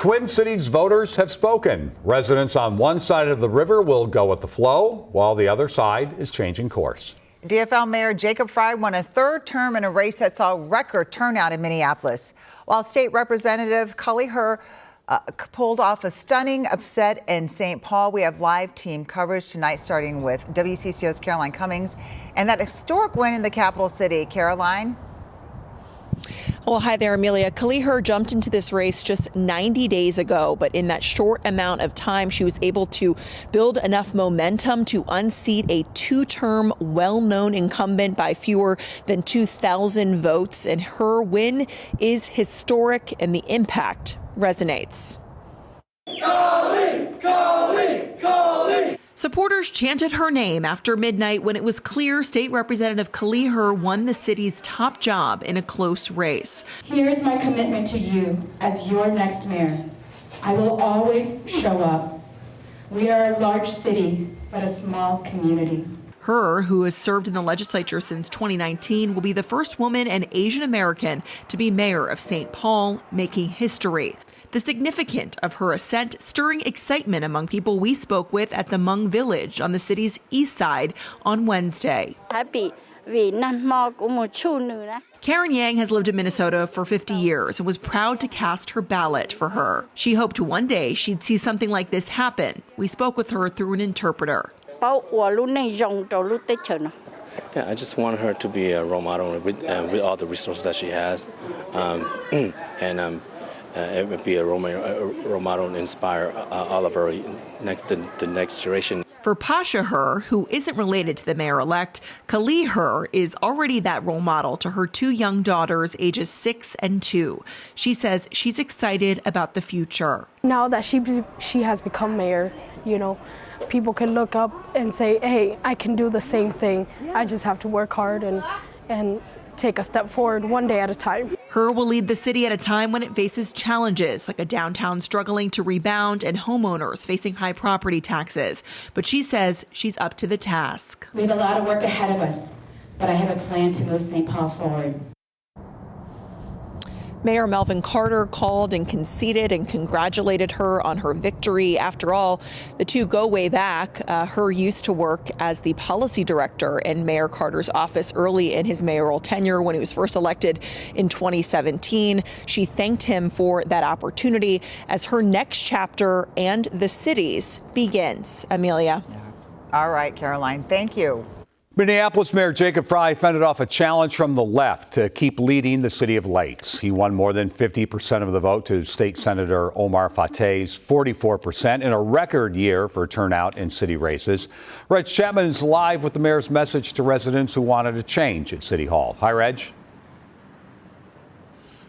Twin Cities voters have spoken. Residents on one side of the river will go with the flow, while the other side is changing course. DFL Mayor Jacob Frey won a third term in a race that saw record turnout in Minneapolis, while State Representative Cully Herr pulled off a stunning upset in St. Paul. We have live team coverage tonight, starting with WCCO's Caroline Cummings and that historic win in the capital city. Caroline? Well, hi there, Amelia. Cully Herr jumped into this race just 90 days ago, but in that short amount of time, she was able to build enough momentum to unseat a two-term, well-known incumbent by fewer than 2,000 votes. And her win is historic, and the impact resonates. Cully! Cully! Cully! Supporters chanted her name after midnight when it was clear State Representative Cully Herr won the city's top job in a close race. Here's my commitment to you as your next mayor. I will always show up. We are a large city, but a small community. Herr, who has served in the legislature since 2019, will be the first woman and Asian American to be mayor of St. Paul, making history. The significance of her ascent stirring excitement among people we spoke with at the Hmong Village on the city's east side on Wednesday. Karen Yang has lived in Minnesota for 50 years and was proud to cast her ballot for her. She hoped one day she'd see something like this happen. We spoke with her through an interpreter. Yeah, I just want her to be a role model with all the resources that she has, it would be a role model and inspire all of our the next generation. For Pasha Herr, who isn't related to the mayor-elect, Cully Herr is already that role model to her two young daughters, ages 6 and 2. She says she's excited about the future. Now that she has become mayor, people can look up and say, hey, I can do the same thing. I just have to work hard and take a step forward one day at a time. Herr will lead the city at a time when it faces challenges like a downtown struggling to rebound and homeowners facing high property taxes. But she says she's up to the task. We have a lot of work ahead of us, but I have a plan to move St. Paul forward. Mayor Melvin Carter called and conceded and congratulated her on her victory. After all, the two go way back. Herr used to work as the policy director in Mayor Carter's office early in his mayoral tenure when he was first elected in 2017. She thanked him for that opportunity as her next chapter and the city's begins. Amelia. All right, Caroline, thank you. Minneapolis Mayor Jacob Frey fended off a challenge from the left to keep leading the city of Lakes. He won more than 50% of the vote to State Senator Omar Fateh's 44% in a record year for turnout in city races. Reg Chapman is live with the mayor's message to residents who wanted a change at City Hall. Hi, Reg.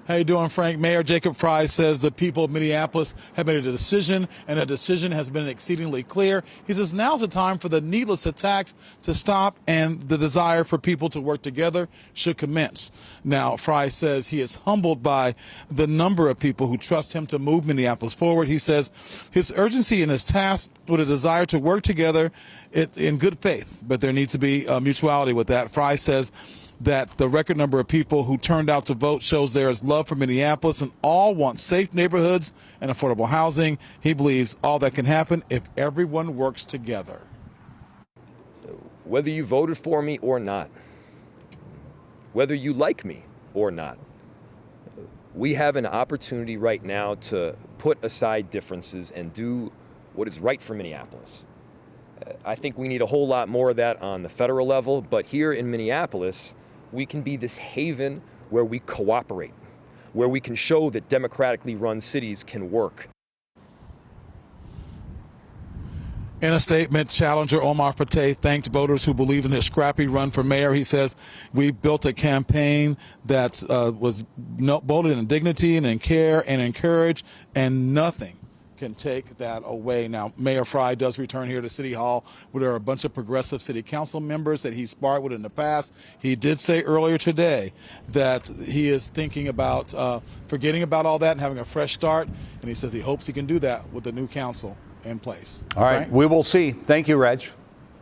How you doing, Frank? Mayor Jacob Frey says the people of Minneapolis have made a decision, and a decision has been exceedingly clear. He says now's the time for the needless attacks to stop, and the desire for people to work together should commence. Now, Frey says he is humbled by the number of people who trust him to move Minneapolis forward. He says his urgency and his task with a desire to work together in good faith, but there needs to be mutuality with that. Frey says that the record number of people who turned out to vote shows there is love for Minneapolis and all want safe neighborhoods and affordable housing. He believes all that can happen if everyone works together. Whether you voted for me or not, whether you like me or not, we have an opportunity right now to put aside differences and do what is right for Minneapolis. I think we need a whole lot more of that on the federal level, but here in Minneapolis, we can be this haven where we cooperate, where we can show that democratically run cities can work. In a statement, challenger Omar Fateh thanked voters who believed in his scrappy run for mayor. He says, we built a campaign that was voted in dignity and in care and in courage, and nothing can take that away. Now, Mayor Frey does return here to City Hall, where there are a bunch of progressive city council members that he's sparred with in the past. He did say earlier today that he is thinking about forgetting about all that and having a fresh start, and he says he hopes he can do that with the new council in place. All right, we will see. Thank you, Reg.